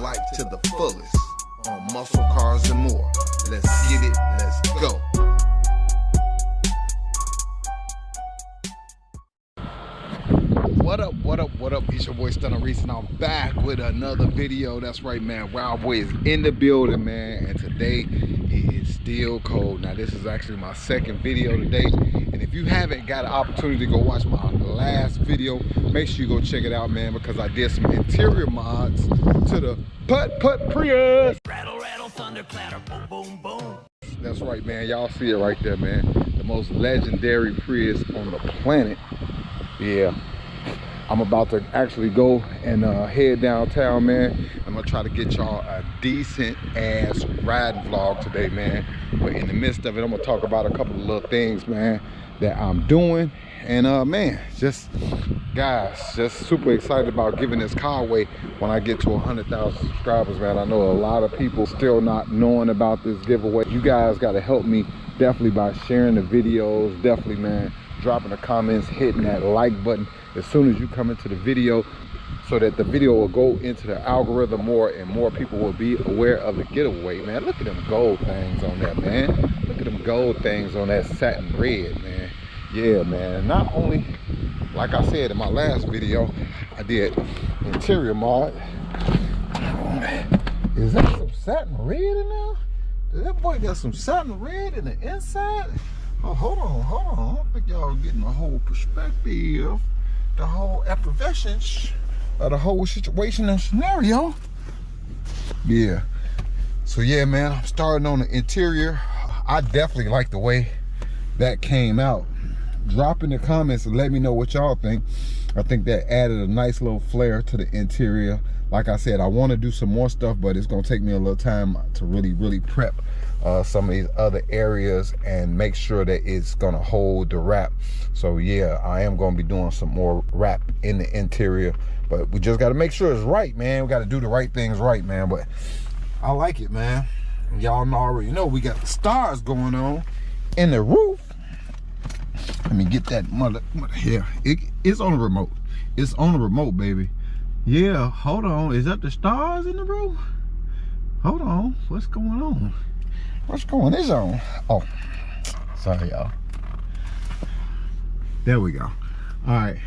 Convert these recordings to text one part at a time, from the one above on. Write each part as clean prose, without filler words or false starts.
life to the fullest on muscle cars and more. Let's get it, let's go. What up, what up, what up? It's your boy Stunner Reese, and I'm back with another video. That's right, man. Wild Boy is in the building, man, and today it is still cold. Now, this is actually my second video today, and if you haven't got an opportunity to go watch my last video, make sure you go check it out, man, because I did some interior mods to the Putt Prius. Rattle, rattle, thunder, clatter, boom, boom, boom. That's right, man. Y'all see it right there, man. The most legendary Prius on the planet. Yeah. I'm about to actually go and head downtown, man. I'm gonna try to get y'all a decent ass riding vlog today, man. But in the midst of it, I'm gonna talk about a couple of little things, man, that I'm doing. And man, just guys, just super excited about giving this car away when I get to 100,000 subscribers, man. I know a lot of people still not knowing about this giveaway. You guys gotta help me definitely by sharing the videos, definitely, man, dropping the comments, hitting that like button as soon as you come into the video, so that the video will go into the algorithm more and more people will be aware of the getaway, man. Look at them gold things on that, man. Look at them gold things on that satin red, man. Yeah, man. Not only, like I said in my last video, I did interior mod. Is that some satin red in there? That boy got some satin red in the inside? Oh, hold on. I don't think y'all getting the whole perspective, the whole effervescence of the whole situation and scenario. Yeah. So yeah, man, I'm starting on the interior. I definitely like the way that came out. Drop in the comments and let me know what y'all think. I think that added a nice little flair to the interior. Like I said, I want to do some more stuff, but it's gonna take me a little time to really prep some of these other areas and make sure that it's gonna hold the wrap. So yeah, I am gonna be doing some more wrap in the interior, but we just got to make sure it's right, man. We got to do the right things right, man. But I like it, man. Y'all already know we got the stars going on in the roof. Let me get that mother here. It's on the remote. It's on the remote, baby. Yeah, hold on. Is that the stars in the roof? Hold on. What's going on? What's going on? Oh, sorry, y'all. There we go. All right.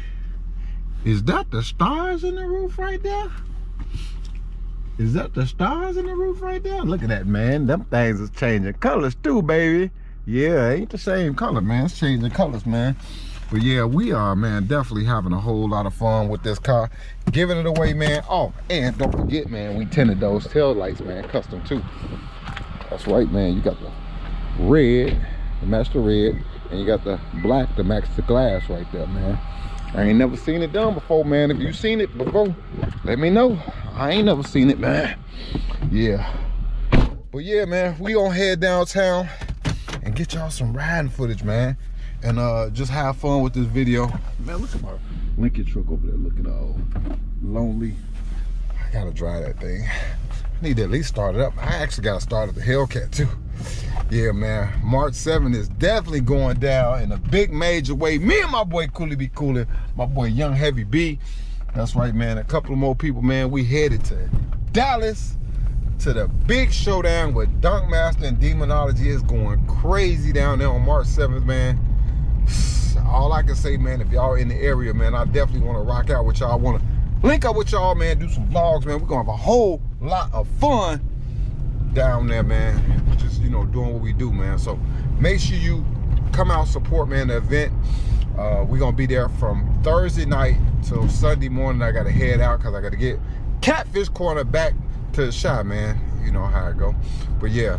Is that the stars in the roof right there? Is that the stars in the roof right there? Look at that, man. Them things is changing colors too, baby. Yeah, ain't the same color, man. It's changing colors, man. But yeah, we are, man, definitely having a whole lot of fun with this car, giving it away, man. Oh, and don't forget, man, we tinted those tail lights, man, custom too. That's right, man. You got the red to match the red, and you got the black to match the glass right there, man. I ain't never seen it done before, man. If you seen it before, let me know. I ain't never seen it, man. Yeah. But yeah, man, we gonna head downtown and get y'all some riding footage, man, and just have fun with this video. Man, look at my Lincoln truck over there looking all lonely. I gotta drive that thing. I need to at least start it up. I actually gotta start at the YELLCAT too. Yeah, man, March 7th is definitely going down in a big major way. Me and my boy Cooley be coolin', my boy Young Heavy B. That's right, man. A couple of more people, man. We headed to Dallas to the big showdown with Dunkmaster and Demonology. Is going crazy down there on March 7th, man. All I can say, man, if y'all in the area, man, I definitely want to rock out with y'all. I want to link up with y'all, man, do some vlogs, man. We're going to have a whole lot of fun down there, man. Just, you know, doing what we do, man. So make sure you come out, support, man, the event. We're going to be there from Thursday night till Sunday morning. I got to head out because I got to get Catfish Corner back to the shop, man. You know how it go. But yeah,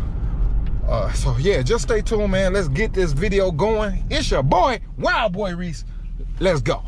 so yeah, just stay tuned, man. Let's get this video going. It's your boy Wild Boy Reese. Let's go.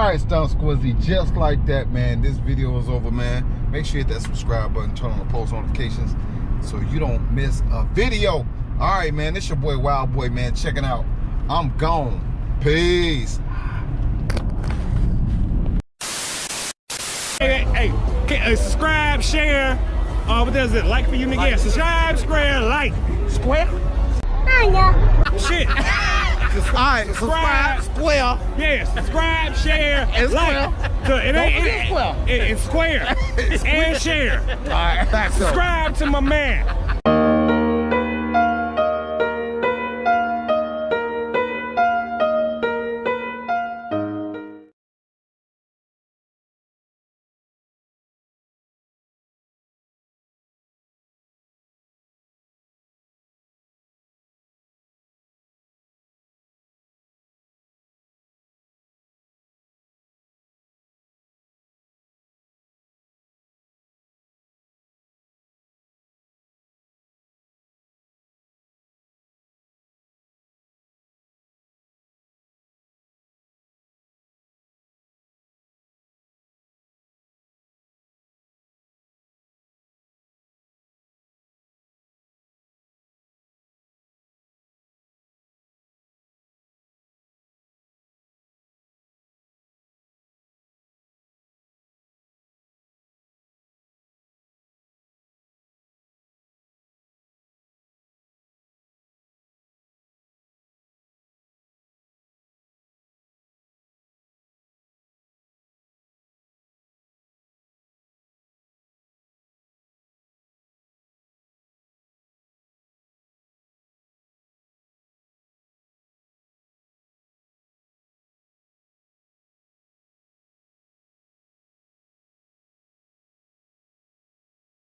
right, Stunt Squizzy, just like that, man. This video is over, man. Make sure you hit that subscribe button, turn on the post notifications so you don't miss a video. All right, man. This your boy, Wild Boy, man. Checking out. I'm gone. Peace. Hey, subscribe, share. What does it? Like for you, nigga? Yeah, subscribe, square, like. Square? Shit. All right, subscribe, square. Yeah, subscribe, share, And like. square. It's square. And share. All right, back up. Subscribe to my man.